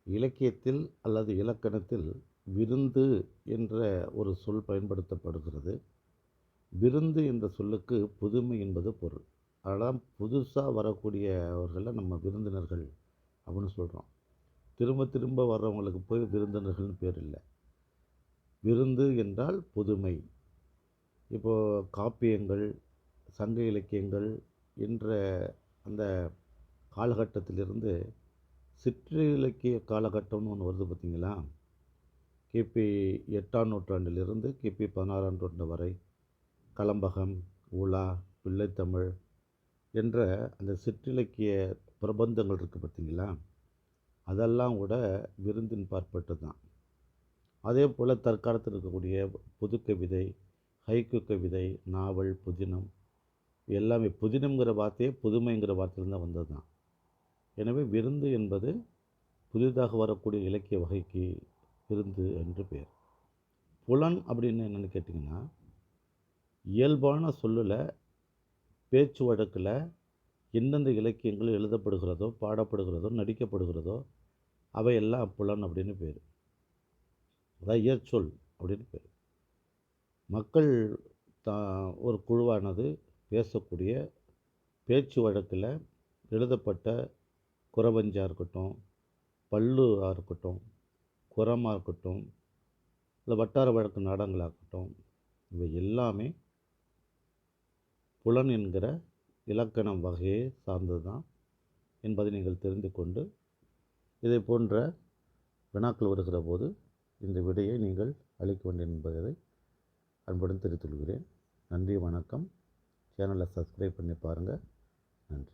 இலக்கியத்தில் அல்லது இலக்கணத்தில் விருந்து என்ற ஒரு சொல் பயன்படுத்தப்படுகிறது. விருந்து என்ற சொல்லுக்கு புதுமை என்பது பொருள். அதனால் புதுசாக வரக்கூடியவர்களை நம்ம விருந்தினர்கள் அப்படின்னு சொல்கிறோம். திரும்ப திரும்ப வர்றவங்களுக்கு போய் விருந்தினர்கள்னு பேர் இல்லை. விருந்து என்றால் புதுமை. இப்போது காப்பியங்கள், சங்க இலக்கியங்கள் என்ற அந்த காலகட்டத்திலிருந்து சிற்றிலக்கிய காலகட்டம்னு ஒன்று வருது பார்த்திங்களா? கிபி 8ஆம் நூற்றாண்டிலிருந்து கிபி 16ஆம் நூற்றாண்டு வரை கலம்பகம், உலா, பிள்ளைத்தமிழ் என்ற அந்த சிற்றிலக்கிய பிரபந்தங்கள் இருக்குது பார்த்திங்களா? அதெல்லாம் கூட விருந்தின் பாற்பட்டு தான். அதே போல் தற்காலத்தில் இருக்கக்கூடிய புதுக்கவிதை, ஹைக்கூ கவிதை, நாவல், புதினம் எல்லாமே புதினம்ங்கிற வார்த்தையே புதுமைங்கிற வார்த்தையில்தான் வந்தது தான். எனவே விருந்து என்பது புதிதாக வரக்கூடிய இலக்கிய வகைக்கு விருந்து என்று பெயர். புலன் அப்படின்னு என்னென்னு கேட்டிங்கன்னா, இயல்பான சொல்லில் பேச்சு வழக்கில் எந்தெந்த இலக்கியங்கள் எழுதப்படுகிறதோ, பாடப்படுகிறதோ, நடிக்கப்படுகிறதோ அவையெல்லாம் புலன் அப்படின்னு பேர். அதான் இயற்சொல் அப்படின்னு பேர். மக்கள் ஒரு குழுவானது பேசக்கூடிய பேச்சு வழக்கில் எழுதப்பட்ட குறவஞ்சாக இருக்கட்டும், பல்லுவாக இருக்கட்டும், குறமாக இருக்கட்டும், இல்லை வட்டார வழக்கு நாடகங்களாக இருக்கட்டும், இவை எல்லாமே புலன் என்கிற இலக்கணம் வகையை சார்ந்தது தான் என்பதை நீங்கள் தெரிந்து கொண்டு, இதை போன்ற வினாக்கள் வருகிற போது இந்த விடையை நீங்கள் அளிக்க வேண்டும் என்பதை அன்புடன் தெரிவித்துக் கொள்கிறேன். நன்றி, வணக்கம். சேனலை சப்ஸ்கிரைப் பண்ணி பாருங்கள்.